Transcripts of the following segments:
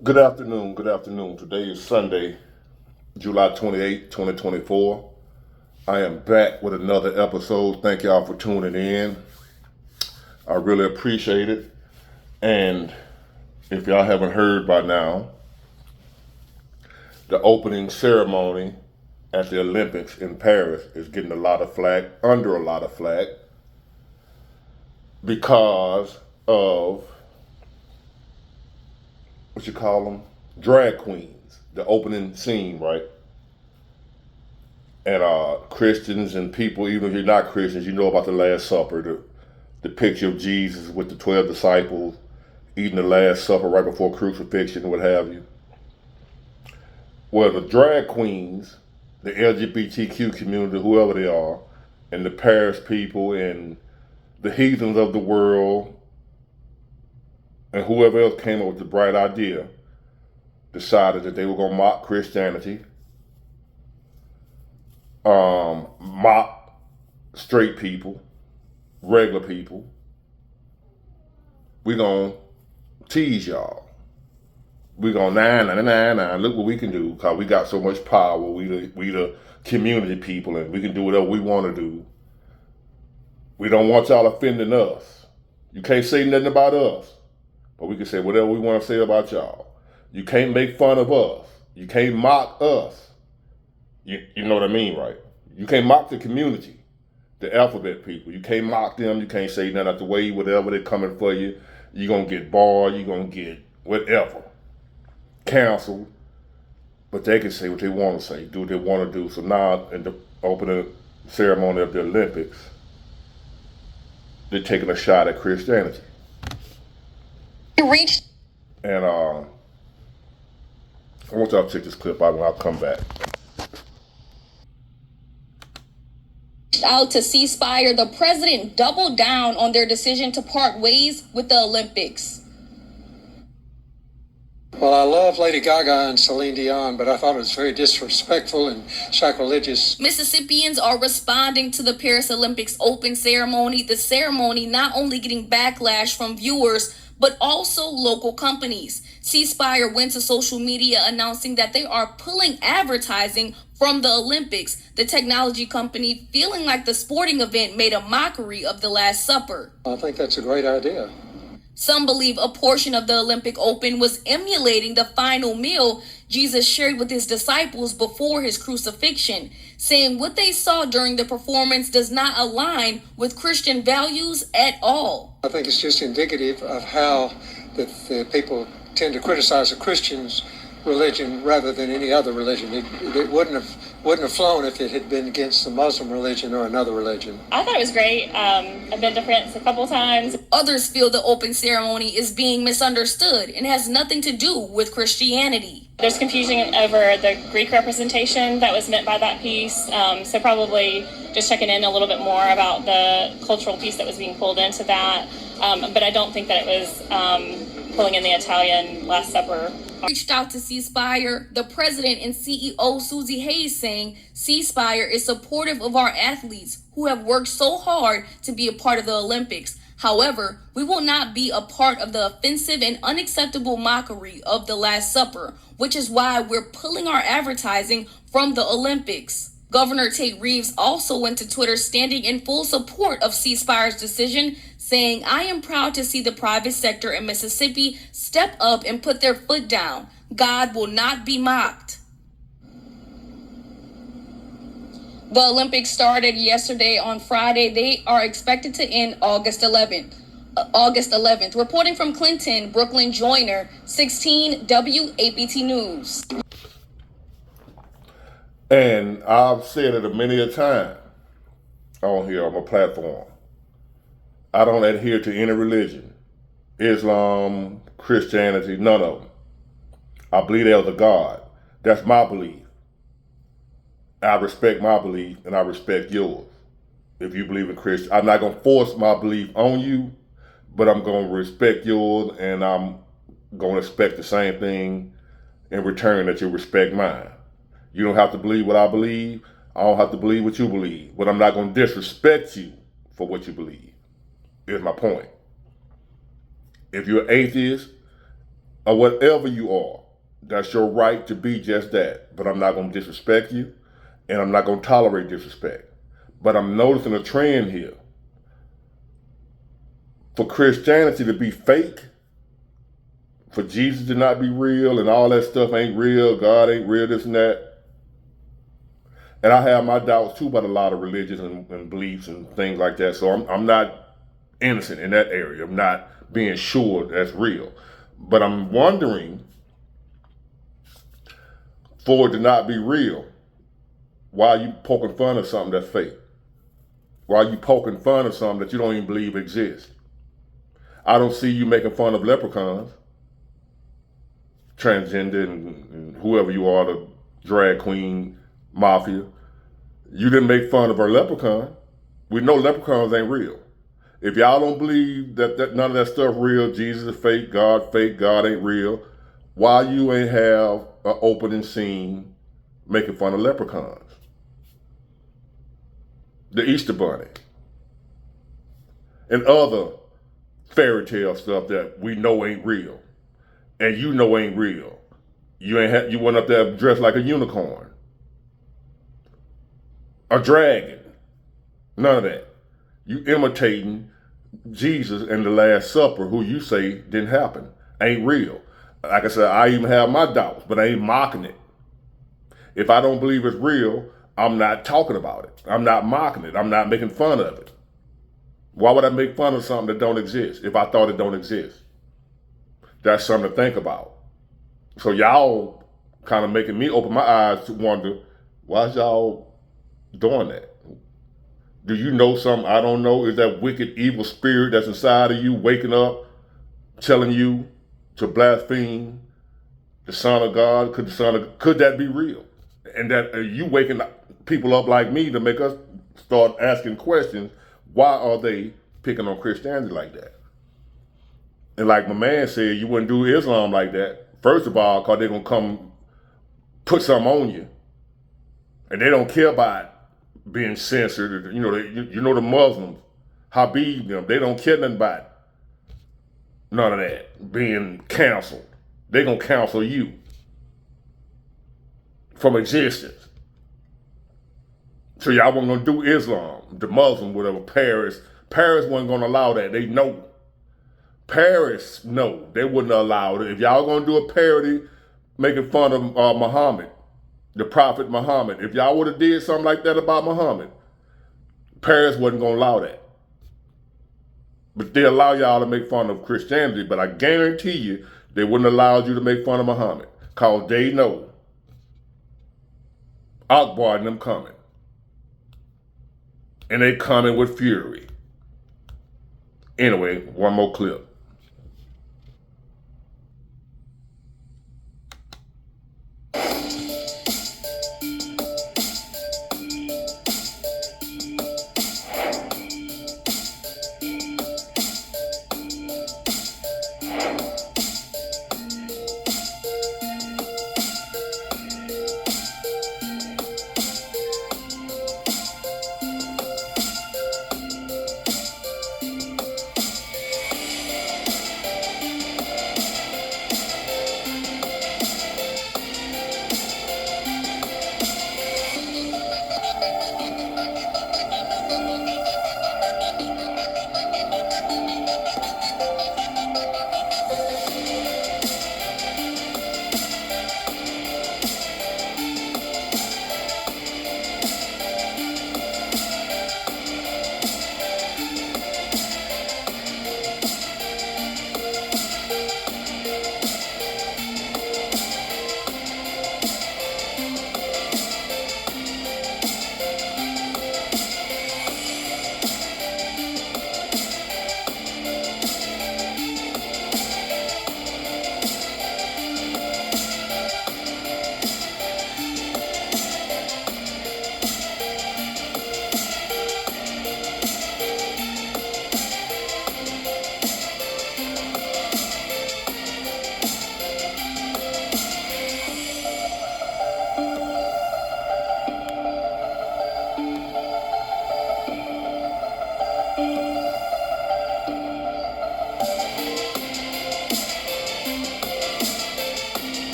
Good afternoon. Good afternoon. Today is Sunday, July 28th, 2024. I am back with another episode. Thank y'all for tuning in. I really appreciate it. And if y'all haven't heard by now, the opening ceremony at the Olympics in Paris is getting a lot of flack, under a lot of flack, because of what you call them? Drag queens. The opening scene, right? And Christians and people, even if you're not Christians, you know about the Last Supper, the picture of Jesus with the 12 disciples eating the Last Supper right before crucifixion, what have you. Well, the drag queens, the LGBTQ community, whoever they are, and the Paris people and the heathens of the world, and whoever else came up with the bright idea, decided that they were going to mock Christianity, mock straight people, regular people. We gonna tease y'all. We gonna nah. Look what we can do, cause we got so much power. We the community people, and we can do whatever we want to do. We don't want y'all offending us. You can't say nothing about us, but we can say whatever we want to say about y'all. You can't make fun of us. You can't mock us. You know what I mean, right? You can't mock the community, the alphabet people. You can't mock them. You can't say nothing out the way. Whatever they're coming for you, you're going to get barred. You're going to get whatever. Canceled. But they can say what they want to say, do what they want to do. So now in the opening ceremony of the Olympics, they're taking a shot at Christianity. You reached. And I want y'all to check this clip out when I come back. Out to ceasefire, the president doubled down on their decision to part ways with the Olympics. Well, I love Lady Gaga and Celine Dion, but I thought it was very disrespectful and sacrilegious. Mississippians are responding to the Paris Olympics open ceremony, the ceremony not only getting backlash from viewers, but also local companies. Ceasefire went to social media announcing that they are pulling advertising from the Olympics, the technology company feeling like the sporting event made a mockery of the Last Supper. I think that's a great idea. Some believe a portion of the Olympic Open was emulating the final meal Jesus shared with his disciples before his crucifixion, saying what they saw during the performance does not align with Christian values at all. I think it's just indicative of how the people tend to criticize the Christians' religion rather than any other religion. It wouldn't have flown if it had been against the Muslim religion or another religion. I thought it was great. I've been to France a couple times. Others feel the open ceremony is being misunderstood and has nothing to do with Christianity. There's confusion over the Greek representation that was meant by that piece. So probably just checking in a little bit more about the cultural piece that was being pulled into that. But I don't think that it was pulling in the Italian Last Supper. Reached out to Ceasefire, the president and CEO Susie Hayes saying Ceasefire is supportive of our athletes who have worked so hard to be a part of the Olympics. However, we will not be a part of the offensive and unacceptable mockery of the Last Supper, which is why we're pulling our advertising from the Olympics. Governor Tate Reeves also went to Twitter standing in full support of Ceasefire's decision, saying, "I am proud to see the private sector in Mississippi step up and put their foot down. God will not be mocked." The Olympics started yesterday on Friday. They are expected to end August 11th. Reporting from Clinton, Brooklyn Joyner, 16 WAPT News. And I've said it many a time on here on my platform. I don't adhere to any religion. Islam, Christianity, none of them. I believe there's a God. That's my belief. I respect my belief and I respect yours. If you believe in Christian, I'm not going to force my belief on you, but I'm going to respect yours and I'm going to expect the same thing in return that you respect mine. You don't have to believe what I believe. I don't have to believe what you believe. But I'm not going to disrespect you for what you believe. Is my point. If you're an atheist, or whatever you are. That's your right to be just that. But I'm not going to disrespect you, and I'm not going to tolerate disrespect. But I'm noticing a trend here. For Christianity to be fake, for Jesus to not be real, and all that stuff ain't real, God ain't real, this and that. And I have my doubts too about a lot of religions and beliefs and things like that. So I'm not innocent in that area. I'm not being sure that's real. But I'm wondering, for it to not be real, why are you poking fun of something that's fake? Why are you poking fun of something that you don't even believe exists? I don't see you making fun of leprechauns, transgender, and whoever you are, the drag queen mafia. You didn't make fun of our leprechaun. We know leprechauns ain't real. If y'all don't believe that none of that stuff real, Jesus is fake, God ain't real, why you ain't have an opening scene making fun of leprechauns? The Easter Bunny and other fairy tale stuff that we know ain't real, and you know ain't real. You went up there dressed like a unicorn, a dragon. None of that. You imitating Jesus and the Last Supper, who you say didn't happen, ain't real. Like I said, I even have my doubts, but I ain't mocking it. If I don't believe it's real, I'm not talking about it. I'm not mocking it. I'm not making fun of it. Why would I make fun of something that don't exist if I thought it don't exist? That's something to think about. So y'all kind of making me open my eyes to wonder, why is y'all doing that? Do you know something I don't know? Is that wicked, evil spirit that's inside of you waking up, telling you to blaspheme the Son of God? Could that be real? And that you waking people up like me to make us start asking questions, why are they picking on Christianity like that? And like my man said, you wouldn't do Islam like that. First of all, because they're going to come put something on you. And they don't care about being censored. You know the Muslims, Habib, them, they don't care nothing about none of that, being canceled. They're going to cancel you from existence. So y'all weren't going to do Islam, the Muslim, whatever, Paris. Paris wasn't going to allow that. They know. Paris, no, they wouldn't allow it. If y'all going to do a parody making fun of Muhammad, the Prophet Muhammad, if y'all would have did something like that about Muhammad, Paris wasn't going to allow that. But they allow y'all to make fun of Christianity, but I guarantee you they wouldn't allow you to make fun of Muhammad, because they know Akbar and them coming. And they coming with fury. Anyway, one more clip.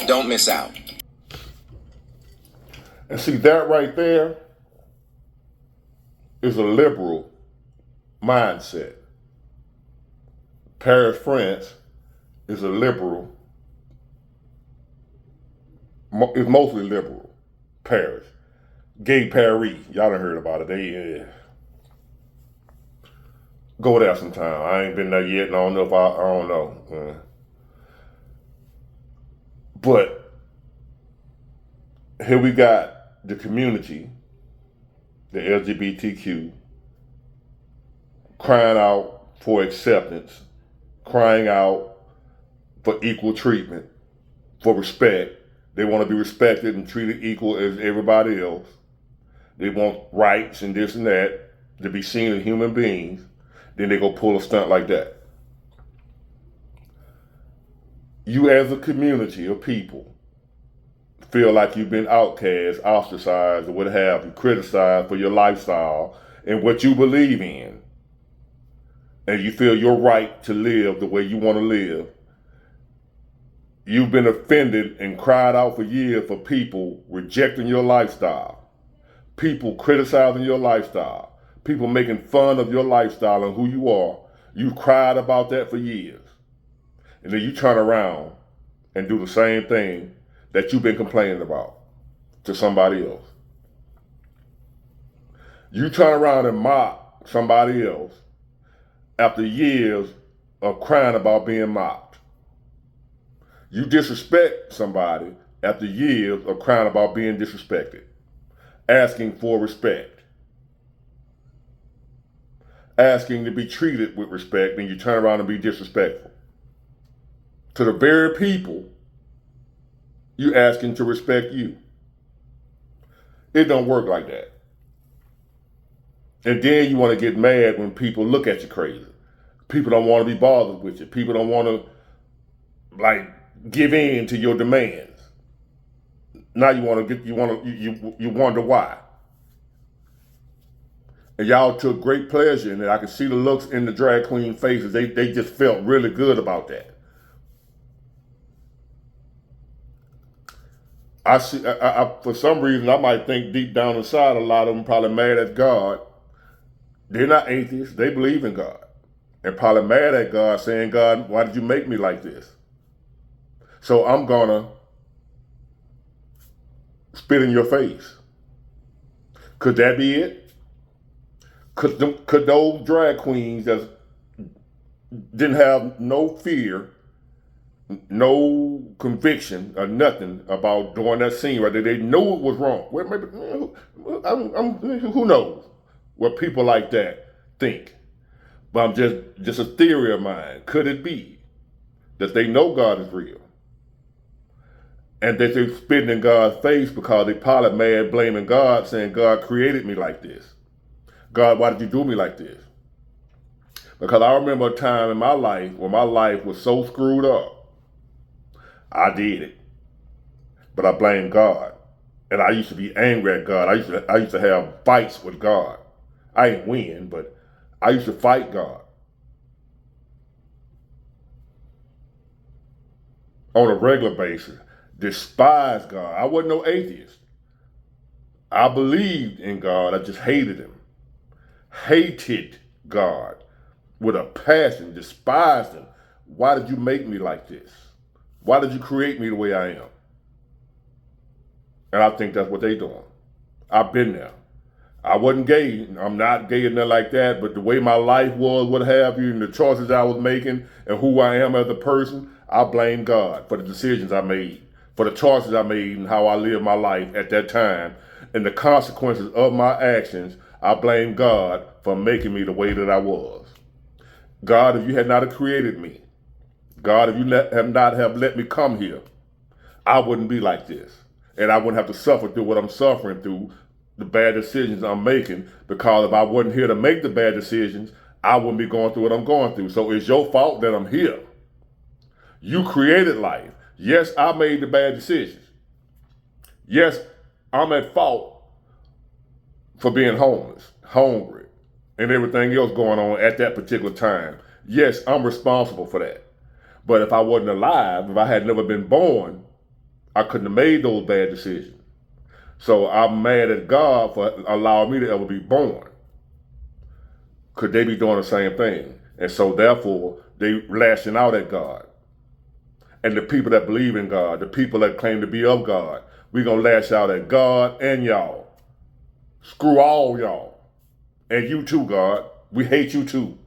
don't miss out. And see, that right there is a liberal mindset. Paris, France is a liberal, it's mostly liberal. Paris. Gay Paris, y'all done heard about it. They go there sometime. I ain't been there yet, and I don't know if I don't know. But here we got the community, the LGBTQ, crying out for acceptance, crying out for equal treatment, for respect. They want to be respected and treated equal as everybody else. They want rights and this and that, to be seen as human beings. Then they go pull a stunt like that. You as a community of people feel like you've been outcast, ostracized, or what have you, criticized for your lifestyle and what you believe in. And you feel your right to live the way you want to live. You've been offended and cried out for years for people rejecting your lifestyle, people criticizing your lifestyle, people making fun of your lifestyle and who you are. You've cried about that for years. And then you turn around and do the same thing that you've been complaining about to somebody else. You turn around and mock somebody else after years of crying about being mocked. You disrespect somebody after years of crying about being disrespected, asking for respect, asking to be treated with respect, and you turn around and be disrespectful to the very people you asking to respect you. It don't work like that. And then you want to get mad when people look at you crazy. People don't want to be bothered with you. People don't want to give in to your demands. Now you wonder why. And y'all took great pleasure in it. I could see the looks in the drag queen faces. They just felt really good about that. I for some reason, I might think deep down inside, a lot of them probably mad at God. They're not atheists. They believe in God. And probably mad at God, saying, God, why did you make me like this? So I'm gonna spit in your face. Could that be it? Could those drag queens that didn't have no fear, no conviction or nothing about doing that scene right there, they knew it was wrong. Well, maybe who knows what people like that think? But I'm just a theory of mine. Could it be that they know God is real, and that they're spitting in God's face because they probably mad, blaming God, saying, God created me like this. God, why did you do me like this? Because I remember a time in my life when my life was so screwed up. I did it. But I blamed God. And I used to be angry at God. I used to have fights with God. I didn't win, but I used to fight God on a regular basis. Despise God. I wasn't no atheist. I believed in God. I just hated him. Hated God with a passion. Despised him. Why did you make me like this? Why did you create me the way I am? And I think that's what they doing. I've been there. I wasn't gay. I'm not gay or nothing like that, but the way my life was, what have you, and the choices I was making and who I am as a person, I blame God for the decisions I made, for the choices I made and how I lived my life at that time. And the consequences of my actions, I blame God for making me the way that I was. God, if you had not created me, God, if you have not let me come here, I wouldn't be like this. And I wouldn't have to suffer through what I'm suffering through, the bad decisions I'm making, because if I wasn't here to make the bad decisions, I wouldn't be going through what I'm going through. So it's your fault that I'm here. You created life. Yes, I made the bad decisions. Yes, I'm at fault for being homeless, hungry, and everything else going on at that particular time. Yes, I'm responsible for that. But if I wasn't alive, if I had never been born, I couldn't have made those bad decisions. So I'm mad at God for allowing me to ever be born. Could they be doing the same thing? And so therefore, they lashing out at God. And the people that believe in God, the people that claim to be of God, we're going to lash out at God and y'all. Screw all y'all. And you too, God. We hate you too.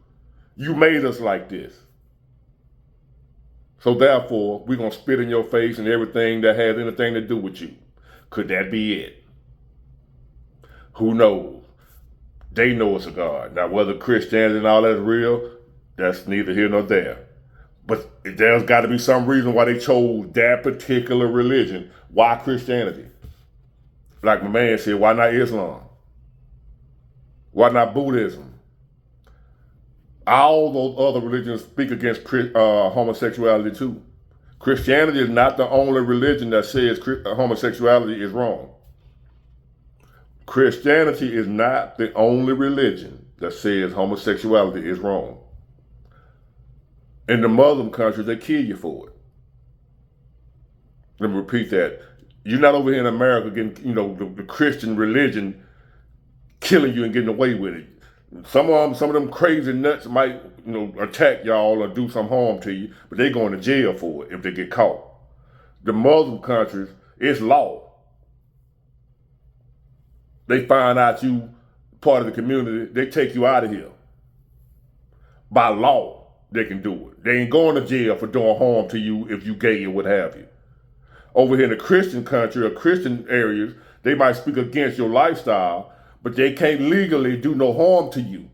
You made us like this. So therefore, we're going to spit in your face and everything that has anything to do with you. Could that be it? Who knows? They know it's a God. Now, whether Christianity and all that is real, that's neither here nor there. But there's got to be some reason why they chose that particular religion. Why Christianity? Like my man said, why not Islam? Why not Buddhism? All those other religions speak against homosexuality too. Christianity is not the only religion that says homosexuality is wrong. Christianity is not the only religion that says homosexuality is wrong. In the Muslim countries, they kill you for it. Let me repeat that. You're not over here in America getting, the Christian religion killing you and getting away with it. Some of them crazy nuts might, attack y'all or do some harm to you, but they going to jail for it if they get caught. The Muslim countries, it's law. They find out you part of the community, they take you out of here. By law, they can do it. They ain't going to jail for doing harm to you if you gay or what have you. Over here in the Christian country or Christian areas, they might speak against your lifestyle, but they can't legally do no harm to you.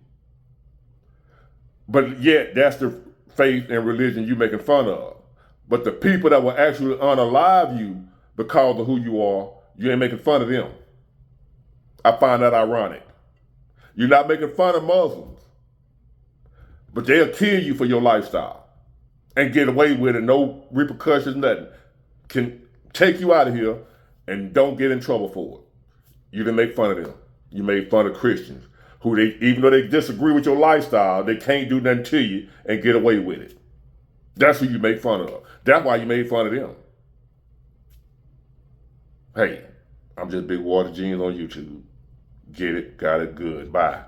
But yet, that's the faith and religion you making fun of. But the people that will actually unalive you because of who you are, you ain't making fun of them. I find that ironic. You're not making fun of Muslims, but they'll kill you for your lifestyle and get away with it, no repercussions, nothing. Can take you out of here and don't get in trouble for it. You didn't make fun of them. You made fun of Christians who even though they disagree with your lifestyle, they can't do nothing to you and get away with it. That's who you make fun of. That's why you made fun of them. Hey, I'm just Big Water Jeans on YouTube. Get it, got it, good. Bye.